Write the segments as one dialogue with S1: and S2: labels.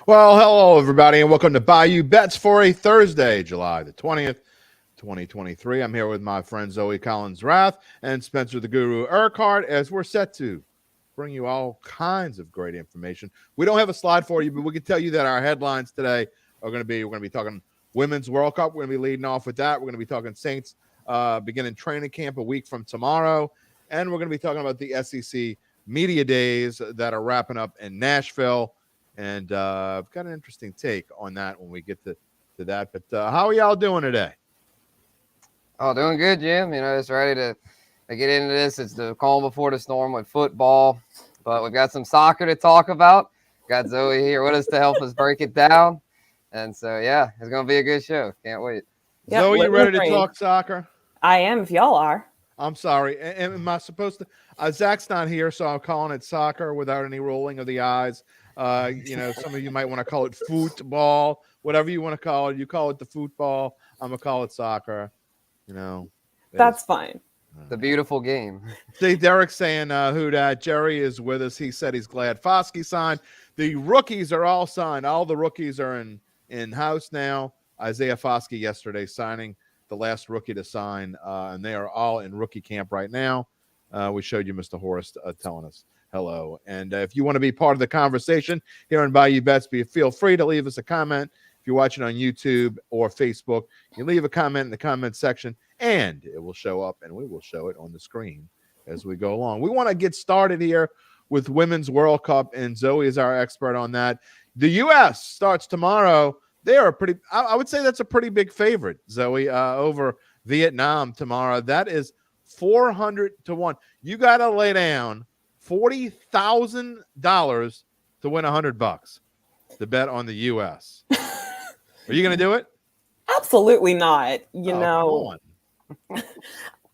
S1: Well, hello, everybody, and welcome to Bayou Bets for a Thursday, July the 20th, 2023. I'm here with my friend Zoe Collins-Rath and Spencer the Guru Urquhart as we're set to bring you all kinds of great information. We don't have a slide for you, but we can tell you that our headlines today are going to be, we're going to be talking Women's World Cup. We're going to be leading off with that. We're going to be talking Saints beginning training camp a week from tomorrow, and we're going to be talking about the SEC Media Days that are wrapping up in Nashville. And I've got an interesting take on that when we get to that. But how are y'all doing today?
S2: Oh, doing good, Jim. You know, just ready to get into this. It's the calm before the storm with football. But we've got some soccer to talk about. Got Zoe here with us to help us break it down. And so, yeah, it's going to be a good show. Can't wait.
S1: Yep, Zoe, you ready to talk soccer?
S3: I am, if y'all are.
S1: I'm sorry. Am I supposed to? Zach's not here, so I'm calling it soccer without any rolling of the eyes. Some of you might want to call it football, whatever you want to call it. You call it the football. I'm going to call it soccer.
S3: That's fine.
S2: The beautiful game.
S1: See, Derek's saying who that. Jerry is with us. He said he's glad Foskey signed. The rookies are all signed. All the rookies are in house now. Isaiah Foskey yesterday signing the last rookie to sign, and they are all in rookie camp right now. We showed you Mr. Horace telling us hello. And if you want to be part of the conversation here on Bayou Bets, feel free to leave us a comment. If you're watching on YouTube or Facebook, you leave a comment in the comment section, and it will show up, and we will show it on the screen as we go along. We want to get started here with Women's World Cup, and Zoe is our expert on that. The U.S. starts tomorrow. They are I would say that's a pretty big favorite, Zoe, over Vietnam tomorrow. That is 400-1. You got to lay down $40,000 to win $100 to bet on the U.S. Are you going to do it?
S3: Absolutely not.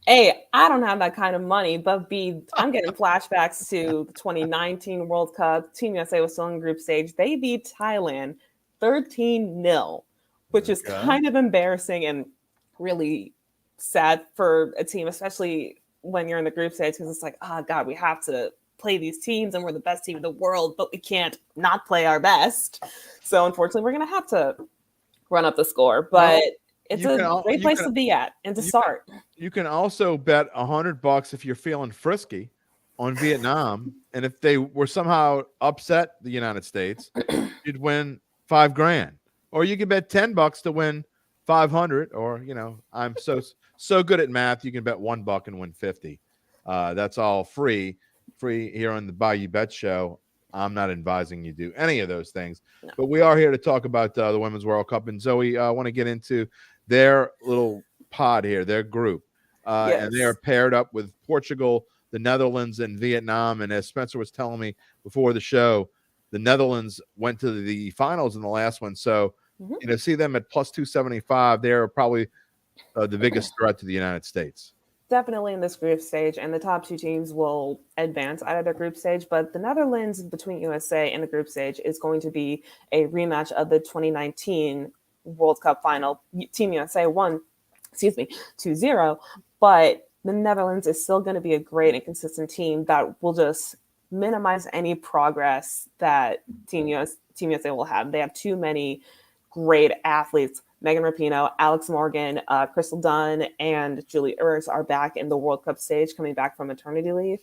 S3: A, I don't have that kind of money, but B, I'm getting flashbacks to the 2019 World Cup. Team USA was still in group stage. They beat Thailand 13-0, which is kind of embarrassing and really sad for a team, especially when you're in the group stage, because it's like, oh, God, we have to play these teams and we're the best team in the world, but we can't not play our best. So unfortunately, we're going to have to run up the score. But it's a great place to be at and to start.
S1: You can also bet $100 if you're feeling frisky on Vietnam. And if they were somehow upset the United States, you'd win $5,000. Or you can bet $10 to win 500. Or, I'm so good at math, you can bet $1 and win 50. That's all free here on the Bayou Bet Show. I'm not advising you do any of those things, but we are here to talk about the Women's World Cup. And Zoe, I want to get into their little pod here, their group, and they are paired up with Portugal, the Netherlands, and Vietnam. And as Spencer was telling me before the show, the Netherlands went to the finals in the last one. So, see them at plus 275. They're probably the biggest threat to the United States.
S3: Definitely in this group stage, and the top two teams will advance out of their group stage. But the Netherlands between USA and the group stage is going to be a rematch of the 2019 World Cup final. Team USA won, 2-0. But the Netherlands is still going to be a great and consistent team that will just minimize any progress that Team USA will have. They have too many great athletes. Megan Rapinoe, Alex Morgan, Crystal Dunn, and Julie Ertz are back in the World Cup stage, coming back from maternity leave.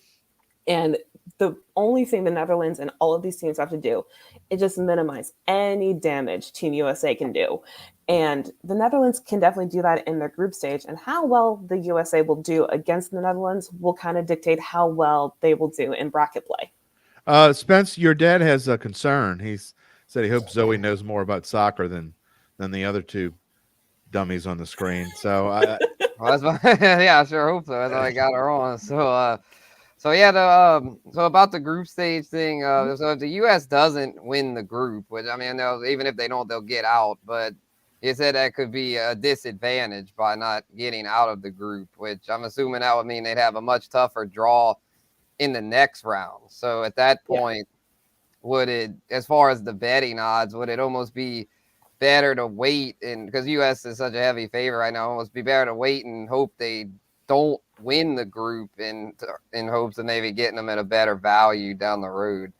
S3: And the only thing the Netherlands and all of these teams have to do is just minimize any damage Team USA can do. And the Netherlands can definitely do that in their group stage. And how well the USA will do against the Netherlands will kind of dictate how well they will do in bracket play.
S1: Spence, your dad has a concern. He said he hopes Zoe knows more about soccer than the other two dummies on the screen. So
S2: I sure hope so. That's how I got her on. So about the group stage thing. So if the U.S. doesn't win the group, which I mean, even if they don't, they'll get out. But you said that could be a disadvantage by not getting out of the group, which I'm assuming that would mean they'd have a much tougher draw in the next round. So at that point, would it, as far as the betting odds, would it almost be better to wait, and because U.S. is such a heavy favorite right now, almost be better to wait and hope they don't win the group in hopes of maybe getting them at a better value down the road?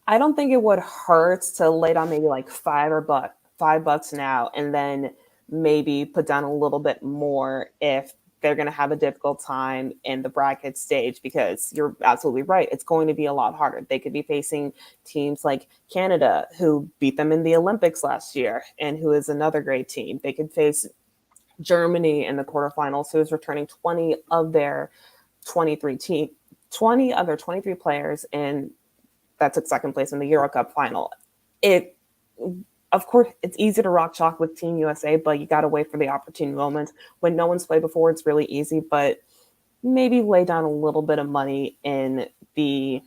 S3: I don't think it would hurt to lay down maybe like $5 now, and then maybe put down a little bit more if they're going to have a difficult time in the bracket stage, because you're absolutely right. It's going to be a lot harder. They could be facing teams like Canada, who beat them in the Olympics last year and who is another great team. They could face Germany in the quarterfinals, who is returning 20 of their 23 players, and that took second place in the Euro Cup final. Of course, it's easy to rock chalk with Team USA, but you got to wait for the opportune moment. When no one's played before, it's really easy, but maybe lay down a little bit of money in the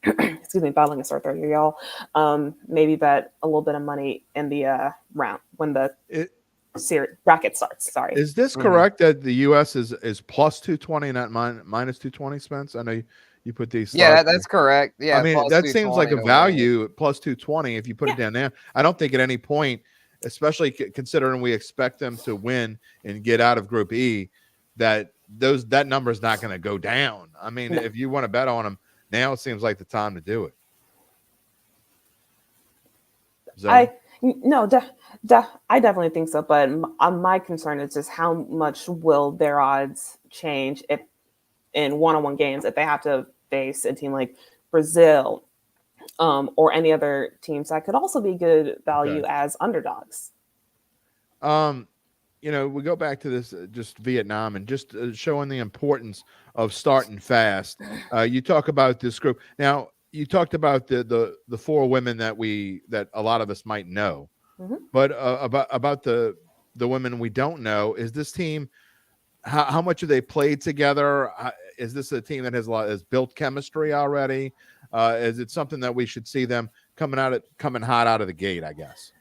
S3: excuse me, battling a sore throat here, y'all. Maybe bet a little bit of money in the round when the bracket starts. Sorry.
S1: Is this correct that the U.S. is plus 220, not minus 220, Spence? I know you put these.
S2: Yeah, that's correct. Yeah,
S1: I mean, that seems like a value plus 220 if you put it down there. I don't think at any point, especially considering we expect them to win and get out of Group E, that number is not going to go down. I mean, if you want to bet on them now, it seems like the time to do it.
S3: I definitely think so, but my concern is just how much will their odds change if in one-on-one games if they have to face a team like Brazil or any other teams that could also be good value as underdogs.
S1: We go back to this just Vietnam and just showing the importance of starting fast. You talk about this group. Now, you talked about the four women that a lot of us might know, but about the women we don't know. Is this team? How much have they played together? Is this a team that has built chemistry already? Is it something that we should see them coming hot out of the gate, I guess?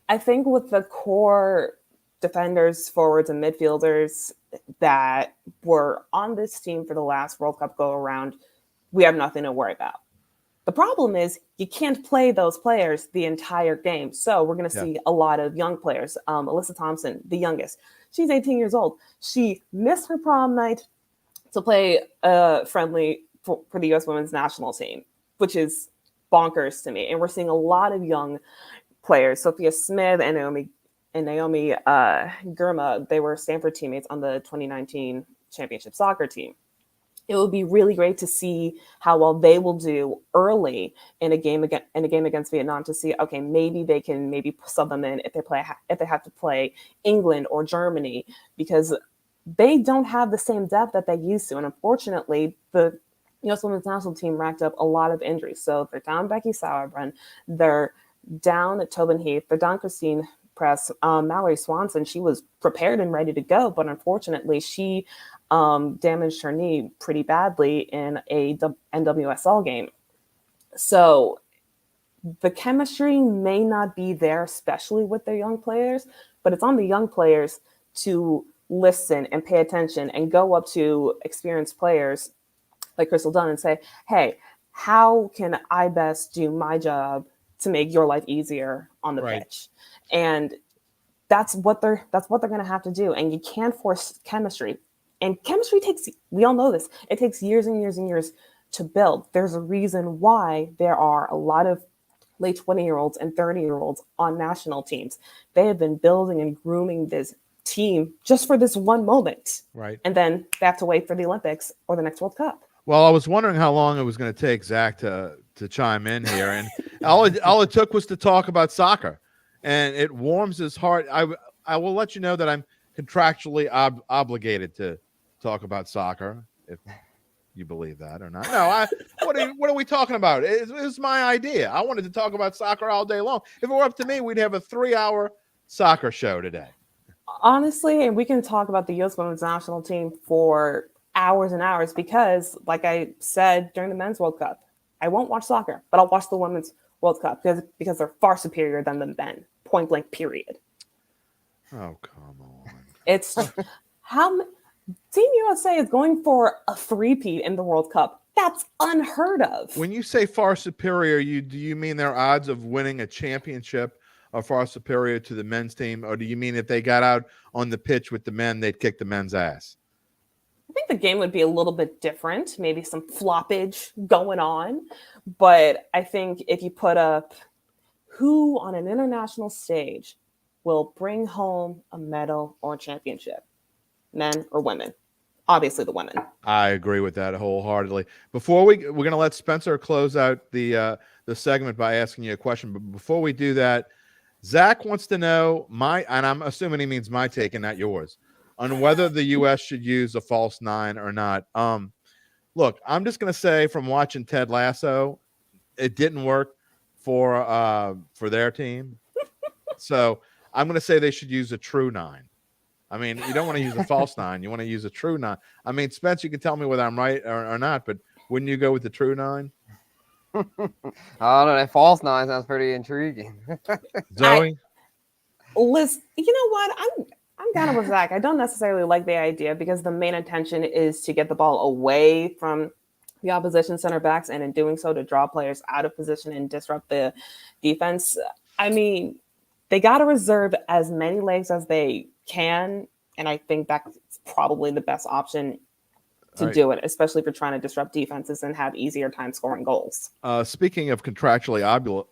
S3: I think with the core defenders, forwards, and midfielders that were on this team for the last World Cup go around, we have nothing to worry about. The problem is you can't play those players the entire game. So we're going to see a lot of young players. Alyssa Thompson, the youngest, she's 18 years old. She missed her prom night to play friendly for the U.S. women's national team, which is bonkers to me. And we're seeing a lot of young players. Sophia Smith and Naomi Girma, they were Stanford teammates on the 2019 championship soccer team. It would be really great to see how well they will do early in a game against Vietnam, to see, okay, maybe they can sub them in if they have to play England or Germany, because they don't have the same depth that they used to. And unfortunately, the U.S. women's national team racked up a lot of injuries. So they're down Becky Sauerbrunn, they're down Tobin Heath, they're down Christine Press, Mallory Swanson. She was prepared and ready to go, but unfortunately, she damaged her knee pretty badly in a NWSL game. So the chemistry may not be there, especially with their young players, but it's on the young players to listen and pay attention and go up to experienced players like Crystal Dunn and say, hey, how can I best do my job to make your life easier on the pitch? And that's what they're going to have to do. And you can't force chemistry. And chemistry we all know this, it takes years and years and years to build. There's a reason why there are a lot of late 20-year-olds and 30-year-olds on national teams. They have been building and grooming this team just for this one moment.
S1: Right.
S3: And then they have to wait for the Olympics or the next World Cup.
S1: Well, I was wondering how long it was going to take Zach to chime in here. And all it took was to talk about soccer. And it warms his heart. I will let you know that I'm contractually obligated to talk about soccer, if you believe that or not. No, what are we talking about? It's my idea. I wanted to talk about soccer all day long. If it were up to me, we'd have a 3-hour soccer show today.
S3: Honestly, and we can talk about the U.S. women's national team for hours and hours, because like I said during the Men's World Cup, I won't watch soccer, but I'll watch the Women's World Cup because they're far superior than the men, point blank, period.
S1: Oh, come on.
S3: It's Team USA is going for a three-peat in the World Cup. That's unheard of.
S1: When you say far superior, do you mean their odds of winning a championship are far superior to the men's team? Or do you mean if they got out on the pitch with the men, they'd kick the men's ass?
S3: I think the game would be a little bit different, maybe some floppage going on. But I think if you put up who on an international stage will bring home a medal or a championship, men or women, obviously the women.
S1: I agree with that wholeheartedly. Before we're going to let Spencer close out the segment by asking you a question. But before we do that, Zach wants to know and I'm assuming he means my take and not yours, on whether the U.S. should use a false nine or not. Look, I'm just going to say from watching Ted Lasso, it didn't work for their team. So I'm going to say they should use a true nine. I mean, you don't want to use a false nine. You want to use a true nine. I mean, Spence, you can tell me whether I'm right or not, but wouldn't you go with the true nine?
S2: I don't know. That false nine sounds pretty intriguing.
S1: Zoe?
S3: Liz, you know what? I'm kind of with Zach. I don't necessarily like the idea because the main intention is to get the ball away from the opposition center backs, and in doing so to draw players out of position and disrupt the defense. I mean, they got to reserve as many legs as they can, and I think that's probably the best option to do it, especially if you're trying to disrupt defenses and have easier time scoring goals.
S1: Speaking of contractually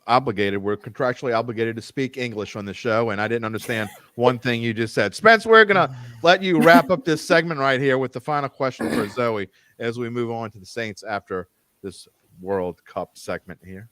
S1: obligated, we're contractually obligated to speak English on the show, and I didn't understand one thing you just said. Spence, we're going to let you wrap up this segment right here with the final question for Zoe as we move on to the Saints after this World Cup segment here.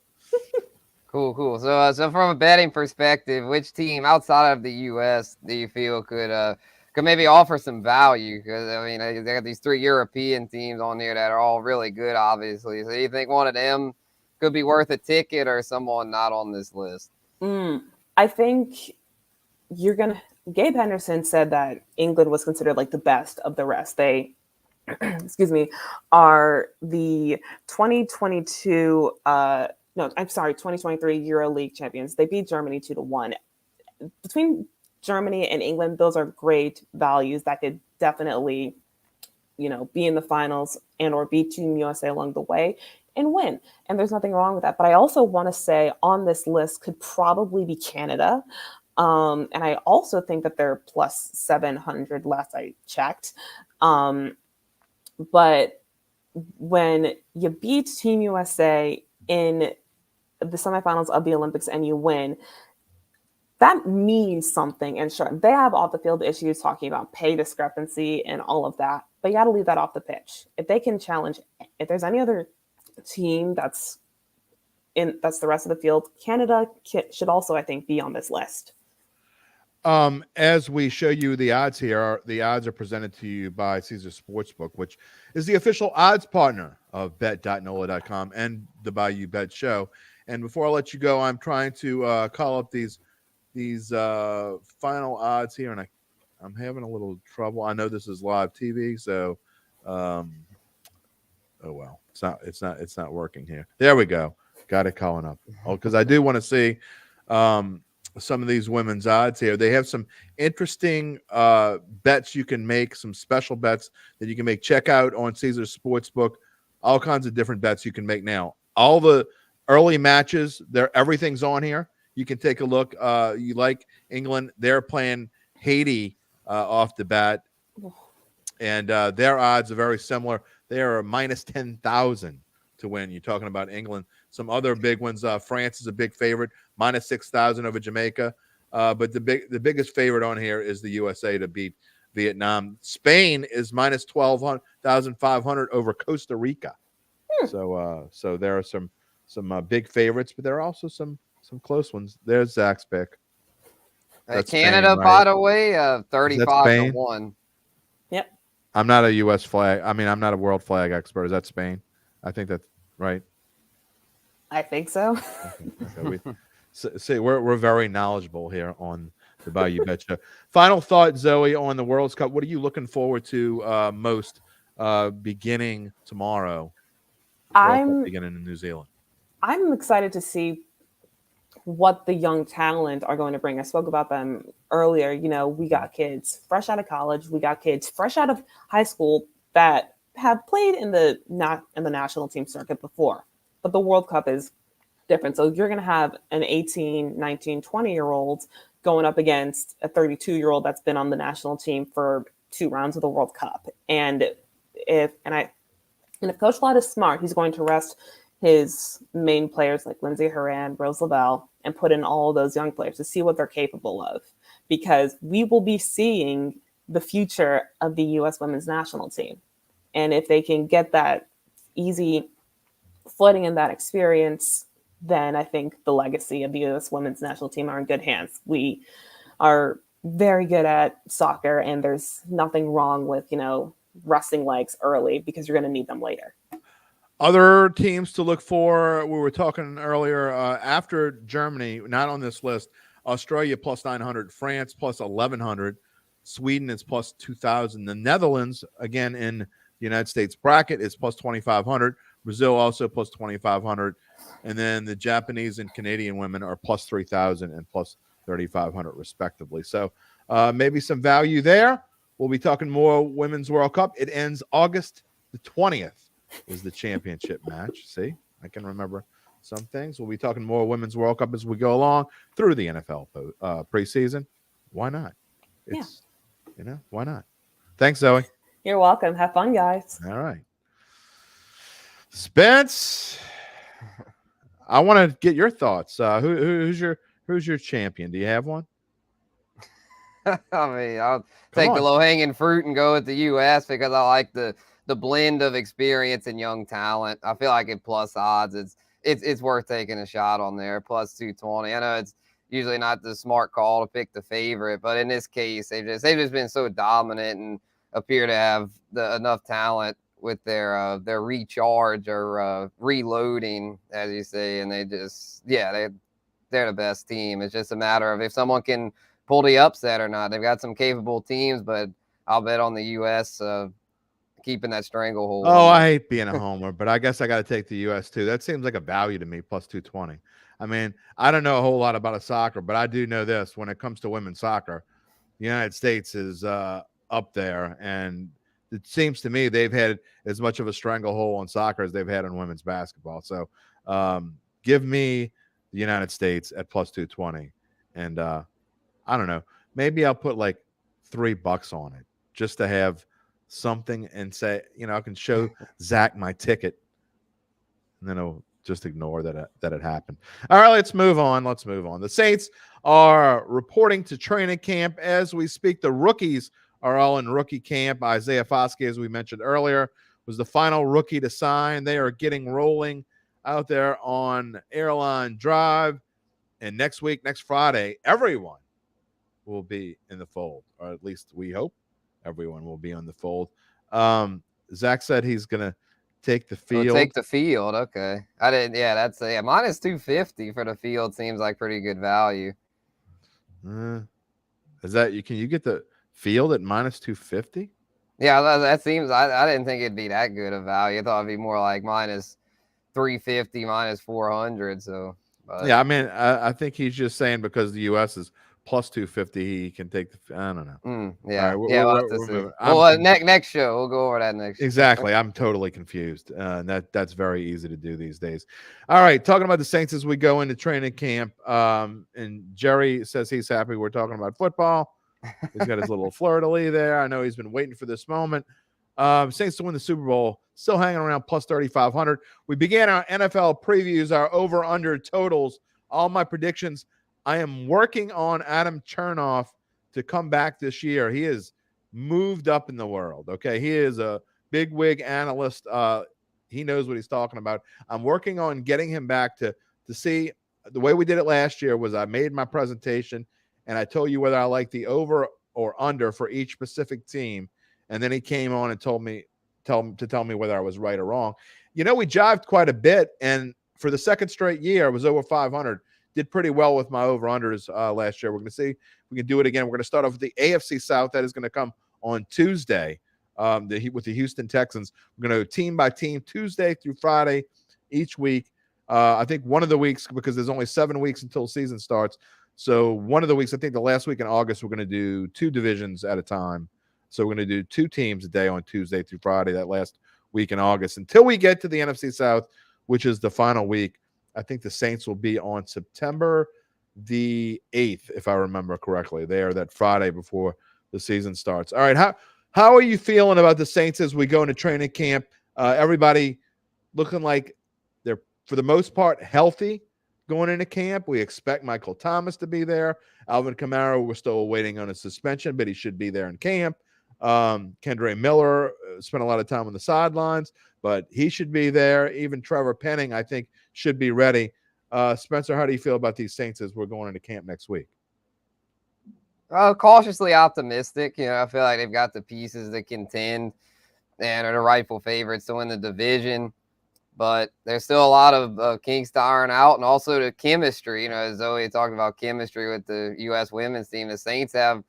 S2: Cool. So from a betting perspective, which team outside of the U.S. do you feel could maybe offer some value? Because I mean, they got these 3 European teams on there that are all really good, obviously. So you think one of them could be worth a ticket, or someone not on this list?
S3: I think Gabe Henderson said that England was considered like the best of the rest. They, excuse me, are the 2022. 2023 EuroLeague champions. They beat Germany 2-1. Between Germany and England, those are great values that could definitely, be in the finals and or beat Team USA along the way and win. And there's nothing wrong with that. But I also want to say on this list could probably be Canada. And I also think that they're plus 700 last I checked. But when you beat Team USA in the semifinals of the Olympics and you win, that means something. And sure, they have off the field issues talking about pay discrepancy and all of that, but you got to leave that off the pitch. If they can challenge, if there's any other team that's the rest of the field, Canada should also, I think, be on this list.
S1: As we show you the odds here, the odds are presented to you by Caesar Sportsbook, which is the official odds partner of bet.NOLA.com and the Bayou Bets show. And before I let you go, I'm trying to call up these final odds here, and I'm having a little trouble. I know this is live TV, so oh well, it's not working here. There we go. Got it calling up. Oh, because I do want to see some of these women's odds here. They have some interesting bets you can make, some special bets that you can make. Check out on Caesar Sportsbook, all kinds of different bets you can make now. All the early matches, everything's on here. You can take a look. You like England, they're playing Haiti off the bat, and their odds are very similar. They are minus 10,000 to win. You're talking about England. Some other big ones. France is a big favorite, minus 6,000 over Jamaica. But the biggest favorite on here is the USA to beat Vietnam. Spain is minus 12,500 over Costa Rica. So there are some big favorites, but there are also some close ones. There's Zach's pick.
S2: That's Canada, Spain, right? By the way, 35-1.
S3: Yep.
S1: I'm not a U.S. flag. I mean, I'm not a world flag expert. Is that Spain? I think that's right.
S3: I think so.
S1: Okay. We're very knowledgeable here on the Bayou Bet show. Final thought, Zoe, on the World Cup. What are you looking forward to most beginning tomorrow? Beginning in New Zealand.
S3: I'm excited to see what the young talent are going to bring. I spoke about them earlier. We got kids fresh out of college. We got kids fresh out of high school that have played in the national team circuit before. But the World Cup is different. So you're going to have an 18, 19, 20-year-old going up against a 32-year-old that's been on the national team for 2 rounds of the World Cup. And if Coach Lott is smart, he's going to rest his main players like Lindsey Horan, Rose Lavelle, and put in all those young players to see what they're capable of, because we will be seeing the future of the U.S. women's national team. And if they can get that easy footing in that experience, then I think the legacy of the U.S. women's national team are in good hands. We are very good at soccer, and there's nothing wrong with, resting legs early, because you're going to need them later.
S1: Other teams to look for, we were talking earlier, after Germany, not on this list, Australia plus 900, France plus 1,100, Sweden is plus 2,000. The Netherlands, again, in the United States bracket, is plus 2,500. Brazil also plus 2,500. And then the Japanese and Canadian women are plus 3,000 and plus 3,500 respectively. So maybe some value there. We'll be talking more Women's World Cup. It ends August the 20th is the championship match. See, I can remember some things. We'll be talking more Women's World Cup as we go along through the NFL preseason. Why not? It's, why not? Thanks, Zoe.
S3: You're welcome. Have fun, guys.
S1: All right. Spence, I want to get your thoughts. Who's your champion? Do you have one?
S2: I mean, I'll take the low-hanging fruit and go with the U.S. because I like the blend of experience and young talent. I feel like at plus odds, it's worth taking a shot on there. Plus 220. I know it's usually not the smart call to pick the favorite, but in this case, they've just been so dominant and appear to have enough talent with their recharge or reloading, as you say, and they're the best team. It's just a matter of if someone can pull the upset or not. They've got some capable teams, but I'll bet on the U.S. Keeping that stranglehold.
S1: Oh, I hate being a homer, but I guess I got to take the U.S. too. That seems like a value to me, plus 220. I mean, I don't know a whole lot about soccer, but I do know this: when it comes to women's soccer, the United States is up there, and it seems to me they've had as much of a stranglehold on soccer as they've had on women's basketball. So give me the United States at plus 220. And I don't know, maybe I'll put like $3 on it just to have something and say, I can show Zach my ticket, and then I'll just ignore that it happened. All right, let's move on. The Saints are reporting to training camp as we speak. The rookies are all in rookie camp. Isaiah Foskey, as we mentioned earlier, was the final rookie to sign. They are getting rolling out there on Airline Drive. And next Friday, everyone will be in the fold, or at least we hope everyone will be on the fold. Zach said he's going to take the field.
S2: Take the field. Okay. I didn't. Yeah, that's minus 250 for the field seems like pretty good value.
S1: Is that can you get the field at minus 250?
S2: Yeah, that seems. I didn't think it'd be that good of value. I thought it'd be more like minus 350, minus 400. So.
S1: Yeah, I mean, I think he's just saying because the U.S. is plus 250, he can take the. I don't know.
S2: Yeah,
S1: right,
S2: next show we'll go over that next.
S1: Exactly, I'm totally confused. That's very easy to do these days. All right, talking about the Saints as we go into training camp. And Jerry says he's happy we're talking about football. He's got his little fleur-de-lis there. I know he's been waiting for this moment. Saints to win the Super Bowl, still hanging around plus 3,500. We began our NFL previews, our over-under totals, all my predictions. I am working on Adam Chernoff to come back this year. He is moved up in the world, okay? He is a big-wig analyst. He knows what he's talking about. I'm working on getting him back to see. The way we did it last year was I made my presentation, and I told you whether I like the over or under for each specific team. And then he came on and tell me whether I was right or wrong. We jived quite a bit, and for the second straight year, I was over 500. Did pretty well with my over-unders last year. We're going to see if we can do it again. We're going to start off with the AFC South. That is going to come on Tuesday with the Houston Texans. We're going to go team by team, Tuesday through Friday each week. I think one of the weeks, because there's only 7 weeks until season starts, so one of the weeks, I think the last week in August, we're going to do 2 divisions at a time. So we're going to do 2 teams a day on Tuesday through Friday, that last week in August, until we get to the NFC South, which is the final week. I think the Saints will be on September the 8th, if I remember correctly. There, that Friday before the season starts. All right, how How are you feeling about the Saints as we go into training camp? Everybody looking like they're, for the most part, healthy going into camp. We expect Michael Thomas to be there. Alvin Kamara, we're still waiting on a suspension, but he should be there in camp. Kendre Miller spent a lot of time on the sidelines, but he should be there. Even Trevor Penning, I think, should be ready. Spencer, how do you feel about these Saints as we're going into camp next week?
S2: Cautiously optimistic. I feel like they've got the pieces that contend and are the rightful favorites to win the division. But there's still a lot of kinks to iron out, and also the chemistry. As Zoe talked about chemistry with the U.S. women's team, the Saints have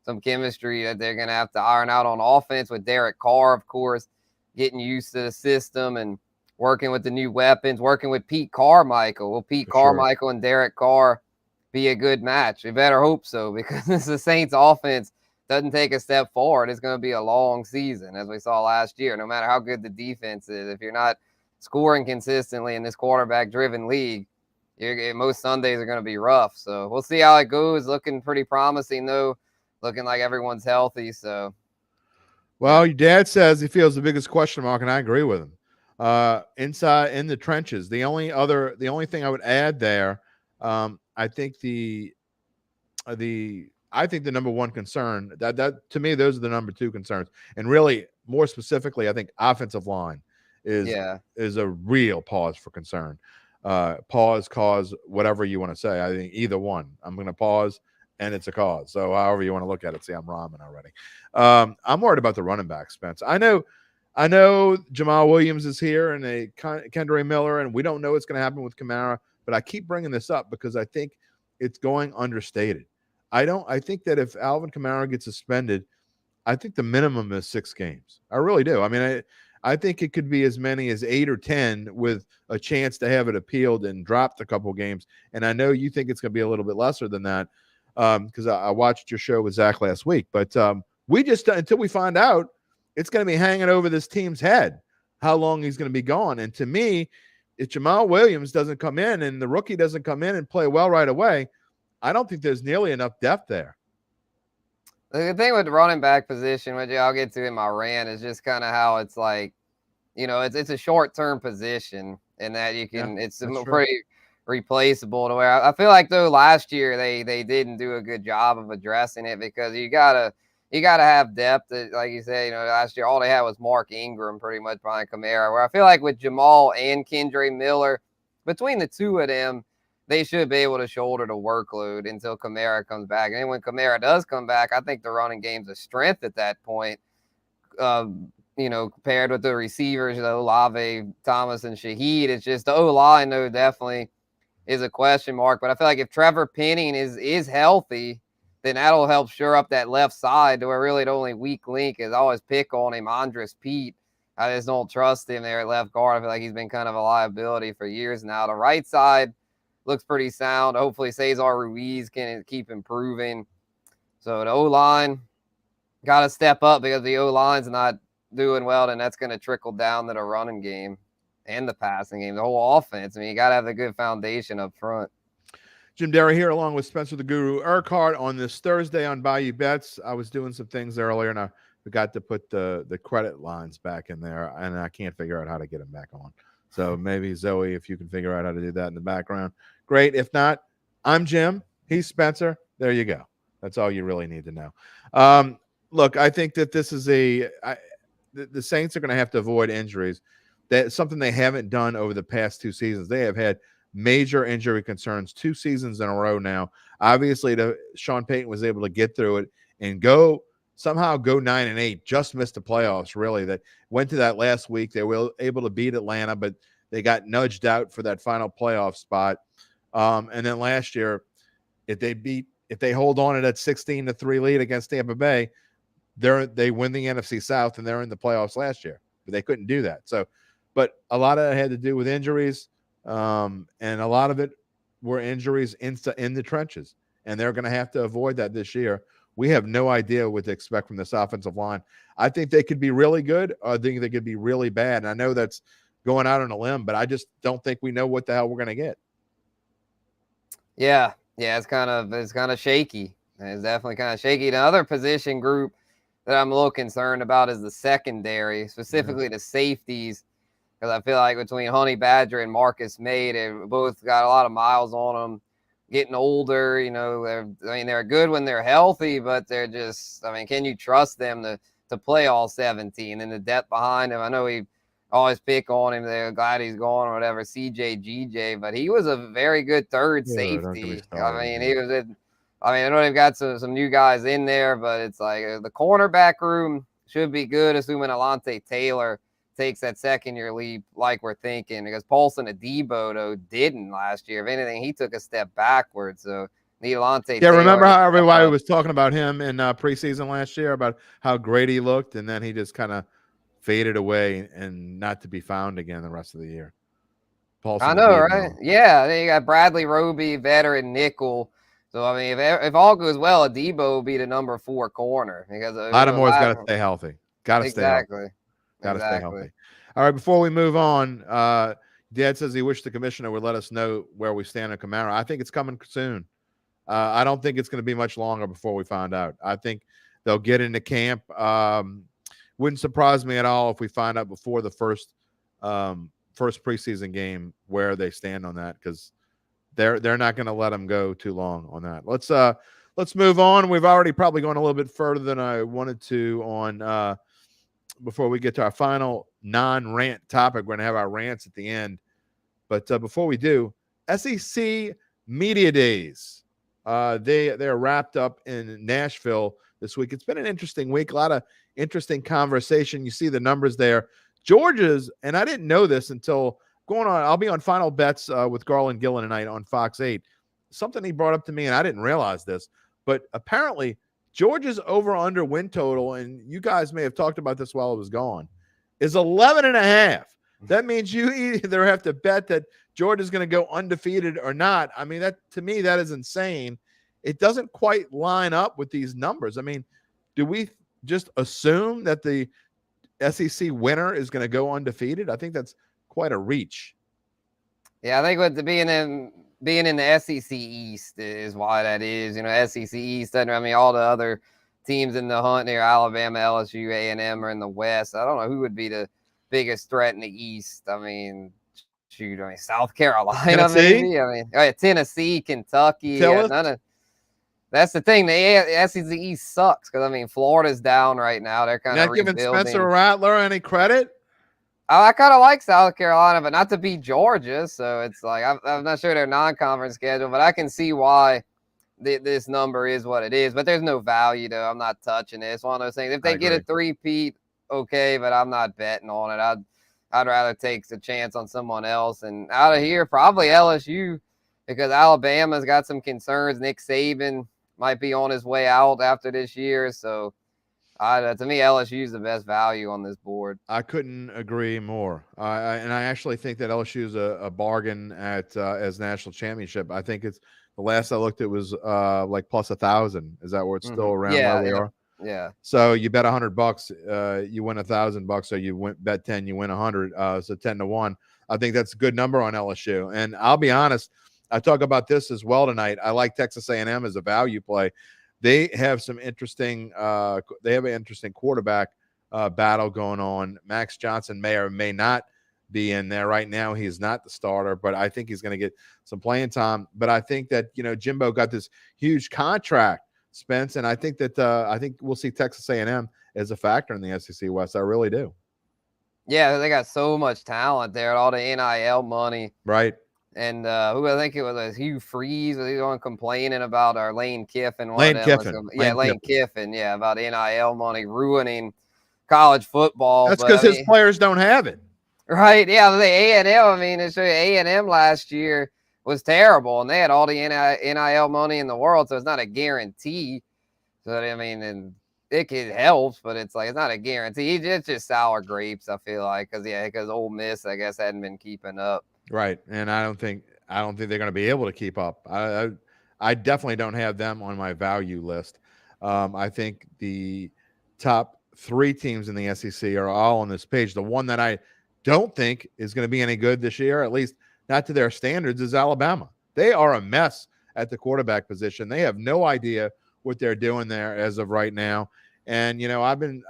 S2: some chemistry that they're going to have to iron out on offense with Derek Carr, of course, getting used to the system and working with the new weapons, working with Pete Carmichael. Will Pete Carmichael and Derek Carr be a good match? We better hope so, because the Saints offense doesn't take a step forward, it's going to be a long season, as we saw last year. No matter how good the defense is, if you're not scoring consistently in this quarterback-driven league, most Sundays are going to be rough. So we'll see how it goes. Looking pretty promising, though. Looking like everyone's healthy. So,
S1: well, your dad says he feels the biggest question mark, and I agree with him. Inside in the trenches, the only thing I would add there, I think the number one concern that to me, those are the number two concerns, and really more specifically, I think offensive line is a real pause for concern. Pause, cause, whatever you want to say. I think either one. I'm going to pause, and it's a cause. So however you want to look at it. See, I'm rhyming already. I'm worried about the running back, Spence. I know Jamal Williams is here and Kendre Miller, and we don't know what's going to happen with Kamara, but I keep bringing this up because I think it's going understated. I think that if Alvin Kamara gets suspended, I think the minimum is 6 games. I really do. I mean, I think it could be as many as 8 or 10 with a chance to have it appealed and dropped a couple games. And I know you think it's going to be a little bit lesser than that because I watched your show with Zach last week. But we just, until we find out, it's going to be hanging over this team's head how long he's going to be gone. And to me, if Jamal Williams doesn't come in and the rookie doesn't come in and play well right away, I don't think there's nearly enough depth there.
S2: The thing with the running back position, which I'll get to in my rant, is just kind of how it's like, it's a short-term position in that you can, it's pretty replaceable to where I feel like, though, last year they didn't do a good job of addressing it because you gotta have depth. Like you said, last year all they had was Mark Ingram pretty much behind Kamara, where I feel like with Jamal and Kendre Miller, between the two of them, they should be able to shoulder the workload until Kamara comes back. And then when Kamara does come back, I think the running game's a strength at that point, paired with the receivers, Olave, Thomas, and Shaheed. It's just the O-line, though, definitely is a question mark. But I feel like if Trevor Penning is healthy, then that'll help shore up that left side to where really the only weak link is I always pick on him, Andres Pete. I just don't trust him there at left guard. I feel like he's been kind of a liability for years now. The right side looks pretty sound. Hopefully Cesar Ruiz can keep improving. So the O-line got to step up because the O-line's not doing well, and that's going to trickle down to the running game and the passing game, the whole offense. I mean, you got to have a good foundation up front.
S1: Jim Derry here along with Spencer the Guru Urquhart on this Thursday on Bayou Bets. I was doing some things earlier, and I forgot to put the credit lines back in there, and I can't figure out how to get them back on. So maybe, Zoe, if you can figure out how to do that in the background, great. If not, I'm Jim. He's Spencer. There you go. That's all you really need to know. Look, I think that this is the Saints are going to have to avoid injuries. That's something they haven't done over the past 2 seasons. They have had major injury concerns 2 seasons in a row now. Obviously, Sean Payton was able to get through it and somehow go 9-8, just missed the playoffs, really. That went to that last week. They were able to beat Atlanta, but they got nudged out for that final playoff spot. And then last year, if they hold on to that 16-3 lead against Tampa Bay, they win the NFC South, and they're in the playoffs last year. But they couldn't do that. So, but a lot of it had to do with injuries, and a lot of it were injuries in the trenches, and they're going to have to avoid that this year. We have no idea what to expect from this offensive line. I think they could be really good, or I think they could be really bad. And I know that's going out on a limb, but I just don't think we know what the hell we're going to get.
S2: Yeah, it's kind of shaky. It's definitely kind of shaky. The other position group that I'm a little concerned about is the secondary, specifically the safeties, because I feel like between Honey Badger and Marcus May, they both got a lot of miles on them, getting older. They're good when they're healthy, but they're just, can you trust them to play all 17? And the depth behind him, I know we always pick on him. They're glad he's gone or whatever, GJ, but he was a very good third safety. I know they've got some new guys in there, but it's like the cornerback room should be good, assuming Alontae Taylor takes that second-year leap like we're thinking, because Paulson Adebo, though, didn't last year. If anything, he took a step backwards, so need Alontae Taylor.
S1: Remember how everybody was talking about him in preseason last year, about how great he looked, and then he just kind of faded away and not to be found again the rest of the year.
S2: Paulson I know, Adebo. Right? Yeah, they got Bradley Roby, veteran nickel. So, if all goes well, Adebo will be the number 4 corner. Because
S1: Lattimore's got to stay healthy. Got to stay healthy. Got to stay healthy. All right, before we move on, Dad says he wished the commissioner would let us know where we stand on Kamara. I think it's coming soon. I don't think it's going to be much longer before we find out. I think they'll get into camp. Wouldn't surprise me at all if we find out before the first preseason game where they stand on that, because they're not going to let them go too long on that. Let's move on. We've already probably gone a little bit further than I wanted to on before we get to our final non-rant topic. We're going to have our rants at the end. But before we do, SEC Media Days. They're wrapped up in Nashville this week. It's been an interesting week. A lot of interesting conversation. You see the numbers there. Georgia's, and I didn't know this until going on. I'll be on Final Bets with Garland Gillen tonight on Fox 8. Something he brought up to me, and I didn't realize this, but apparently Georgia's over-under win total, and you guys may have talked about this while it was gone, is 11.5. That means you either have to bet that Georgia's going to go undefeated or not. That to me, that is insane. It doesn't quite line up with these numbers. Do we just assume that the SEC winner is going to go undefeated? I think that's quite a reach.
S2: Yeah, I think with being in the SEC East is why that is. SEC East, all the other teams in the hunt there, Alabama, LSU, A&M are in the West. I don't know who would be the biggest threat in the East. South Carolina,
S1: Tennessee?
S2: maybe. Tennessee, Kentucky. That's the thing. The SEC East sucks because Florida's down right now. They're kind of
S1: giving Spencer Rattler any credit.
S2: I kind of like South Carolina, but not to beat Georgia. So it's like I'm not sure their non-conference schedule, but I can see why this number is what it is. But there's no value, though. I'm not touching it. It's one of those things. If they get a three-peat, okay, but I'm not betting on it. I'd rather take the chance on someone else. And out of here, probably LSU, because Alabama's got some concerns. Nick Saban might be on his way out after this year. So to me, LSU is the best value on this board.
S1: I couldn't agree more. And I actually think that LSU is a bargain at as national championship. I think it's the last I looked, it was like plus 1,000. Is that where it's still around where we are?
S2: Yeah.
S1: So you bet $100, you win $1,000. So you bet 10, you win 100. So 10-1. I think that's a good number on LSU. And I'll be honest, I talk about this as well tonight. I like Texas A&M as a value play. They have some interesting. They have an interesting quarterback battle going on. Max Johnson may or may not be in there right now. He's not the starter, but I think he's going to get some playing time. But I think that Jimbo got this huge contract, Spence, and I think that I think we'll see Texas A&M as a factor in the SEC West. I really do.
S2: Yeah, they got so much talent there, all the NIL money,
S1: right?
S2: And who I think it was Hugh Freeze, was he the one complaining about our Lane Kiffin?
S1: Lane Kiffin.
S2: Lane Kiffin. Yeah, about NIL money ruining college football.
S1: That's because his players don't have it.
S2: Right. Yeah, the A&M, A&M last year was terrible, and they had all the NIL money in the world, so it's not a guarantee. So, and it helps, but it's not a guarantee. It's just sour grapes, I feel like, because Ole Miss, I guess, hadn't been keeping up.
S1: Right, and I don't think they're going to be able to keep up. I definitely don't have them on my value list. I think the top 3 teams in the SEC are all on this page. The one that I don't think is going to be any good this year, at least not to their standards, is Alabama. They are a mess at the quarterback position. They have no idea what they're doing there as of right now. And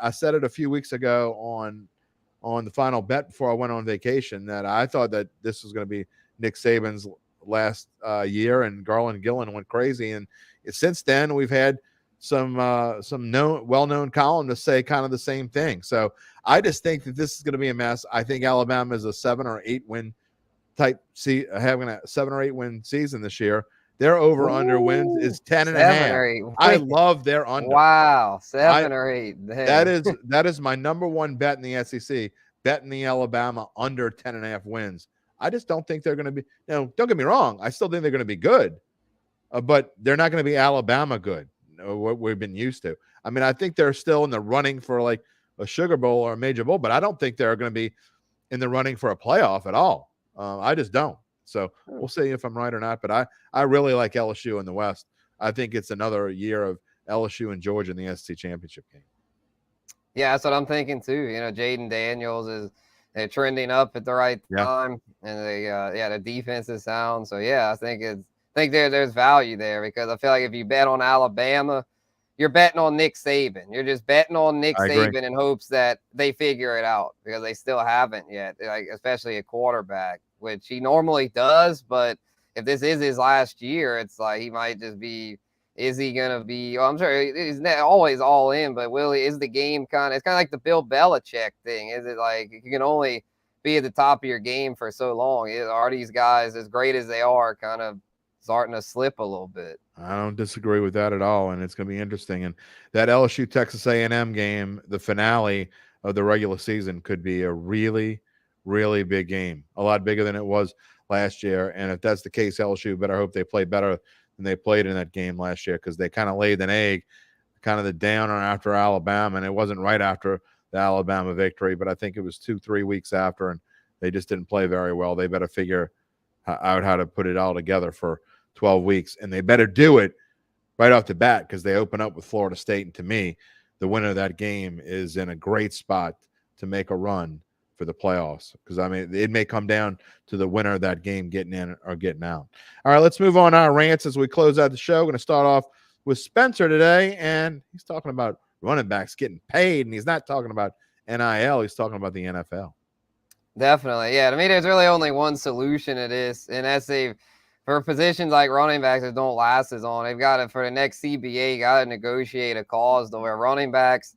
S1: I said it a few weeks ago on the final bet before I went on vacation that I thought that this was going to be Nick Saban's last year, and Garland Gillen went crazy. And since then, we've had some well-known columnists say kind of the same thing. So I just think that this is going to be a mess. I think Alabama is a 7 or 8 win type, having a 7 or 8 win season this year. Their over-under wins is 10 and a
S2: 7
S1: half.
S2: or 8.
S1: I love their under.
S2: Wow, 7 or 8. Dang.
S1: That is my number one bet in the SEC. Betting the Alabama under 10 and a half wins. I just don't think they're going to be. Don't get me wrong. I still think they're going to be good, but they're not going to be Alabama good. What we've been used to. I mean, I think they're still in the running for like a Sugar Bowl or a Major Bowl, but I don't think they're going to be in the running for a playoff at all. I just don't. So we'll see if I'm right or not. But I really like LSU in the West. I think it's another year of LSU and Georgia in the SEC championship game.
S2: Yeah, that's what I'm thinking too. Jaden Daniels they're trending up at the right time, and the defense is sound. So yeah, I think there's value there, because I feel like if you bet on Alabama, you're betting on Nick Saban. You're just betting on Nick Saban in hopes that they figure it out, because they still haven't yet. Like, especially a quarterback, which he normally does, but if this is his last year, it's like he might just be. Is he going to be? Well, I'm sure he's not always all in, but is the game it's kind of like the Bill Belichick thing? Is it like you can only be at the top of your game for so long? Are these guys, as great as they are, kind of starting to slip a little bit?
S1: I don't disagree with that at all, and it's going to be interesting. And that LSU Texas A&M game, the finale of the regular season, could be a really, really big game, a lot bigger than it was last year. And if that's the case, LSU better hope they play better than they played in that game last year, because they kind of laid an egg, kind of the downer after Alabama, and it wasn't right after the Alabama victory, but I think it was 2-3 weeks after, and they just didn't play very well. They better figure out how to put it all together for 12 weeks, and they better do it right off the bat, because they open up with Florida State, and to me, the winner of that game is in a great spot to make a run for the playoffs, because I mean, it may come down to the winner of that game getting in or getting out. All right, let's move on our rants as we close out the show. We're going to start off with Spencer today, and he's talking about running backs getting paid, and he's not talking about NIL. He's talking about the NFL.
S2: Definitely, yeah. To me, there's really only one solution to this, and that's for positions like running backs that don't last as long, they've got to, for the next CBA, got to negotiate a clause to where running backs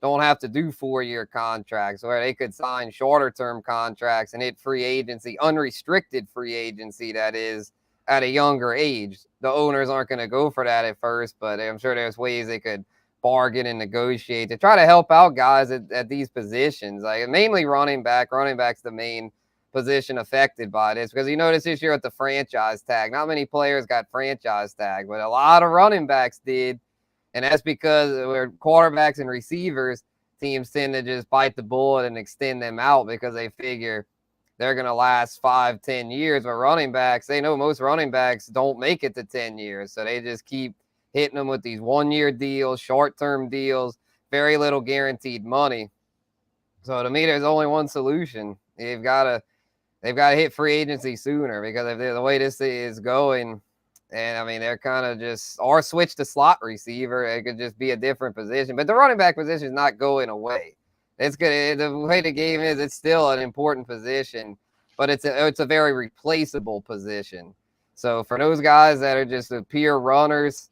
S2: don't have to do 4-year contracts, where they could sign shorter term contracts and hit free agency, unrestricted free agency, that is, at a younger age. The owners aren't going to go for that at first, but I'm sure there's ways they could bargain and negotiate to try to help out guys at these positions. Like, mainly running back. Running back's the main position affected by this, because you notice this year with the franchise tag, not many players got franchise tag, but a lot of running backs did. And that's because we're quarterbacks and receivers, teams tend to just bite the bullet and extend them out, because they figure they're going to last 5-10 years. But running backs, they know most running backs don't make it to 10 years. So they just keep hitting them with these 1-year deals, short-term deals, very little guaranteed money. So to me, there's only one solution. They've got to hit free agency sooner, because if the way this is going, and I mean, they're kind of just, or switch to slot receiver. It could just be a different position. But the running back position is not going away. It's good. The way the game is, it's still an important position, but it's a very replaceable position. So for those guys that are just the pure runners,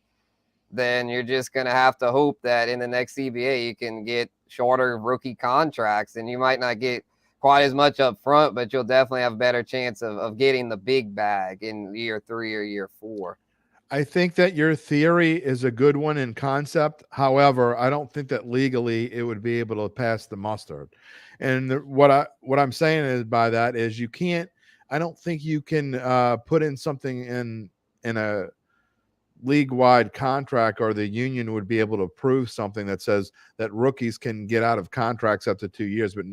S2: then you're just going to have to hope that in the next CBA you can get shorter rookie contracts, and you might not get quite as much up front, but you'll definitely have a better chance of getting the big bag in year 3 or year 4.
S1: I think that your theory is a good one in concept. However, I don't think that legally it would be able to pass the muster. And what I'm saying is by that is you can't. I don't think you can put in something in a league-wide contract, or the union would be able to prove something that says that rookies can get out of contracts up to 2 years, but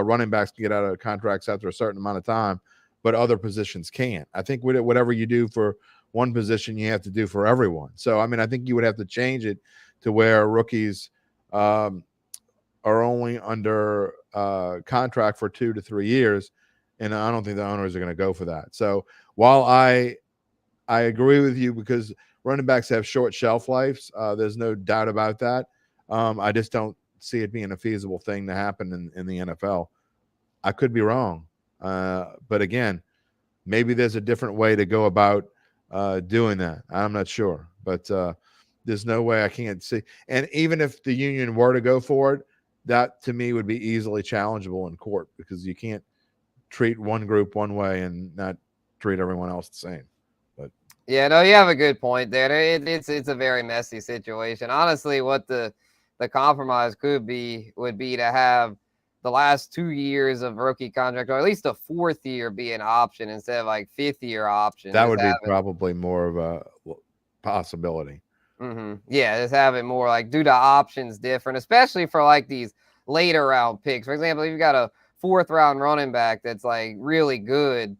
S1: running backs can get out of contracts after a certain amount of time, but other positions can't. I think whatever you do for one position, you have to do for everyone. So, I mean, I think you would have to change it to where rookies are only under contract for 2 to 3 years, and I don't think the owners are going to go for that. So while I agree with you, because running backs have short shelf lives, there's no doubt about that. I just don't see it being a feasible thing to happen in the NFL. I could be wrong. But again, maybe there's a different way to go about doing that. I'm not sure. But there's no way I can't see. And even if the union were to go for it, that to me would be easily challengeable in court because you can't treat one group one way and not treat everyone else the same. But
S2: yeah, no, you have a good point there. It's a very messy situation. Honestly, what the compromise would be to have the last 2 years of rookie contract, or at least the fourth year, be an option instead of like fifth year option.
S1: That would be probably more of a possibility.
S2: Yeah, just have it more like do the options different, especially for like these later round picks. For example, if you've got a 4th round running back that's like really good,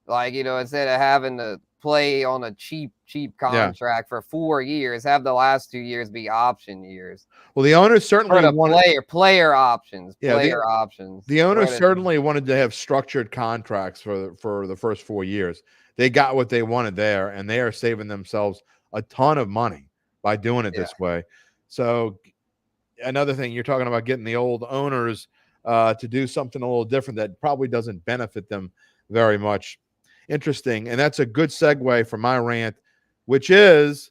S2: like, you know, instead of having to play on a cheap contract for 4 years, have the last 2 years be option years.
S1: Well, the owners certainly
S2: wanted player options.
S1: Yeah,
S2: options.
S1: The owners certainly wanted to have structured contracts for the first 4 years. They got what they wanted there, and they are saving themselves a ton of money by doing it this way. So another thing, you're talking about getting the old owners to do something a little different that probably doesn't benefit them very much. Interesting. And that's a good segue for my rant, which is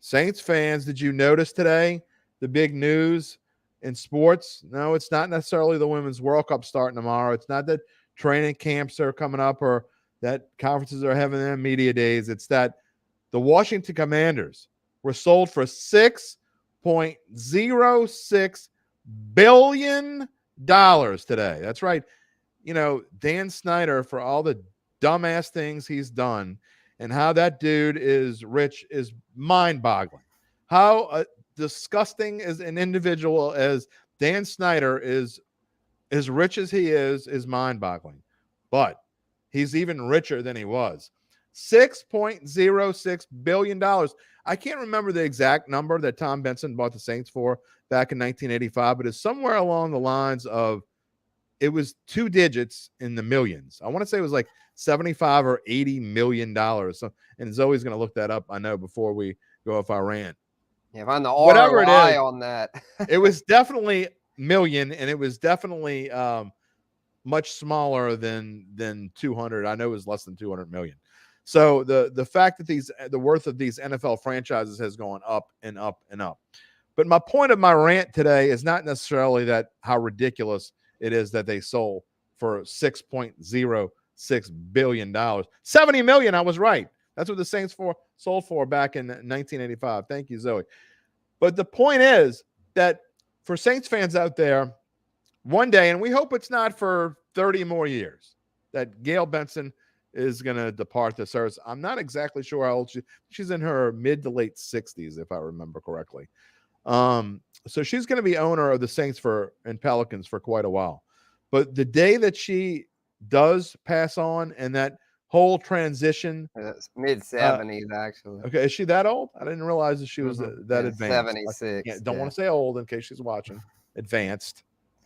S1: Saints fans, did you notice today the big news in sports? No, it's not necessarily the Women's World Cup starting tomorrow. It's not that training camps are coming up or that conferences are having their media days. It's that the Washington Commanders were sold for $6.06 billion today. That's right. You know, Dan Snyder, for all the dumbass things he's done and how that dude is rich is mind-boggling. How disgusting as an individual as Dan Snyder is, as rich as he is mind-boggling. But he's even richer than he was. $6.06 billion. I can't remember the exact number that Tom Benson bought the Saints for back in 1985, but it's somewhere along the lines of, it was 2 digits in the millions. I want to say it was like $75 or $80 million. So, and Zoe's going to look that up, I know, before we go off our rant.
S2: Yeah, find the
S1: whatever
S2: ROI
S1: it is,
S2: on that.
S1: It was definitely million, and it was definitely much smaller than 200. I know it was less than 200 million. So the fact that the worth of these NFL franchises has gone up and up and up. But my point of my rant today is not necessarily that how ridiculous it is that they sold for $6.06 billion. 70 million, I was right. That's what the Saints sold for back in 1985. Thank you, Zoe. But the point is that for Saints fans out there, one day, and we hope it's not for 30 more years, that Gail Benson is going to depart this earth. I'm not exactly sure how old she's in her mid to late 60s, if I remember correctly. So she's going to be owner of the Saints and Pelicans for quite a while. But the day that she does pass on and that whole transition,
S2: mid 70s, actually.
S1: Okay, is she that old? I didn't realize that she was that advanced.
S2: 76.
S1: Don't want to say old in case she's watching. Advanced,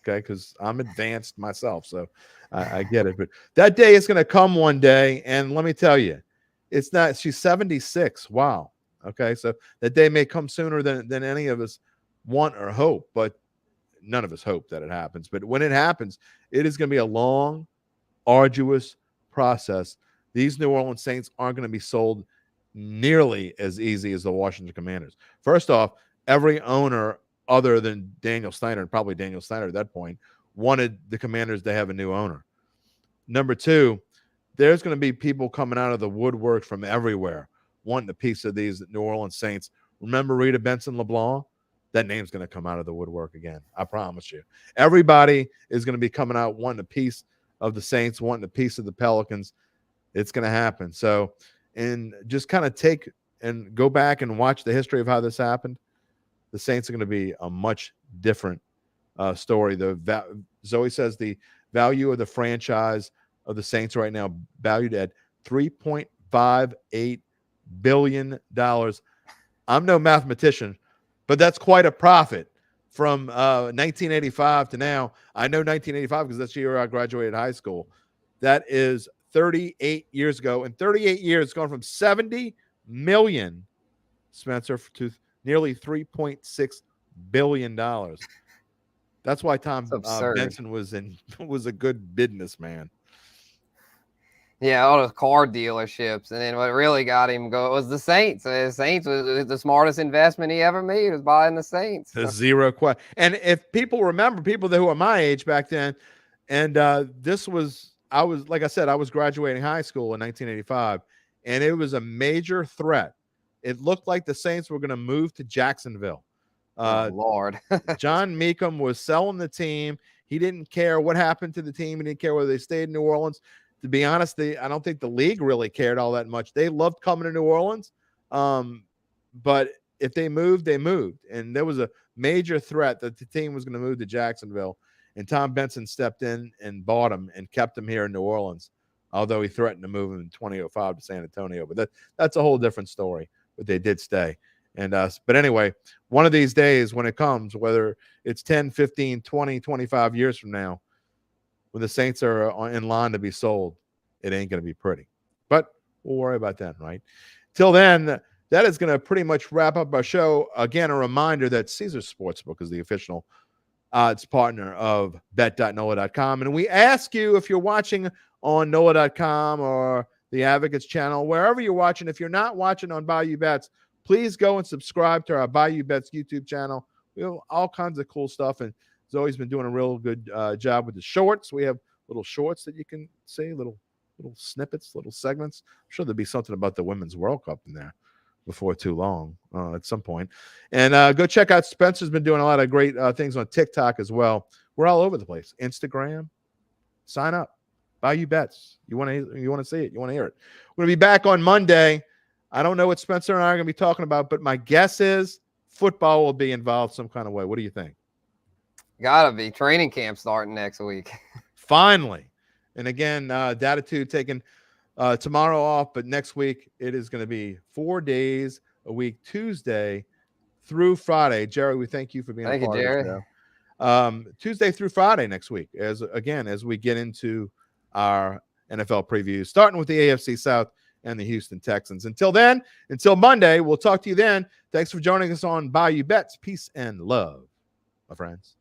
S1: okay, because I'm advanced myself, so I get it. But that day is going to come one day, and let me tell you, it's not. She's 76. Wow. Okay, so that day may come sooner than any of us want or hope, but none of us hope that it happens. But when it happens, it is going to be a long, arduous process. These New Orleans Saints aren't going to be sold nearly as easy as the Washington Commanders. First off, every owner other than Daniel Snyder, and probably Daniel Snyder at that point, wanted the Commanders to have a new owner. Number two, there's going to be people coming out of the woodwork from everywhere wanting a piece of these New Orleans Saints. Remember Rita Benson LeBlanc? That name's going to come out of the woodwork again. I promise you. Everybody is going to be coming out wanting a piece of the Saints, wanting a piece of the Pelicans. It's going to happen. So, and just kind of take and go back and watch the history of how this happened. The Saints are going to be a much different story. Zoe says the value of the franchise of the Saints right now valued at $3.58 billion. I'm no mathematician, but that's quite a profit from 1985 to now. I know 1985 because that's the year I graduated high school. That is 38 years ago. And 38 years, gone from 70 million, Spencer, to nearly $3.6 billion. That's why Tom
S2: It's absurd.
S1: Benson was a good businessman.
S2: Yeah, all those car dealerships, and then what really got him go was the Saints. The Saints was the smartest investment he ever made, was buying the Saints.
S1: The zero question. And if people remember, people who are my age back then, and this was, I was, like I said, I was graduating high school in 1985, and it was a major threat. It looked like the Saints were going to move to Jacksonville.
S2: Oh, Lord.
S1: John Meekum was selling the team. He didn't care what happened to the team. He didn't care whether they stayed in New Orleans. To be honest, I don't think the league really cared all that much. They loved coming to New Orleans, but if they moved, they moved. And there was a major threat that the team was going to move to Jacksonville, and Tom Benson stepped in and bought him and kept him here in New Orleans, although he threatened to move him in 2005 to San Antonio. But that's a whole different story, but they did stay. And but anyway, one of these days when it comes, whether it's 10, 15, 20, 25 years from now, when the Saints are in line to be sold, it ain't going to be pretty. But we'll worry about that, right? Till then, that is going to pretty much wrap up our show. Again, a reminder that Caesars Sportsbook is the official odds partner of bet.NOLA.com. And we ask you, if you're watching on NOLA.com or the Advocates channel, wherever you're watching, if you're not watching on Bayou Bets, please go and subscribe to our Bayou Bets YouTube channel. We have all kinds of cool stuff, and he's always been doing a real good job with the shorts. We have little shorts that you can see, little snippets, little segments. I'm sure there'll be something about the Women's World Cup in there before too long at some point. And go check out Spencer's been doing a lot of great things on TikTok as well. We're all over the place. Instagram, sign up. Bayou Bets. You want to see it. You want to hear it. We're going to be back on Monday. I don't know what Spencer and I are going to be talking about, but my guess is football will be involved some kind of way. What do you think?
S2: Gotta be. Training camp starting next week.
S1: Finally. And again, Datitude taking tomorrow off, but next week it is going to be 4 days a week, Tuesday through Friday. Jerry, we thank you for being a part of this show. Tuesday through Friday next week, as we get into our NFL previews, starting with the AFC South and the Houston Texans. Until Monday, we'll talk to you then. Thanks for joining us on Bayou Bets. Peace and love, my friends.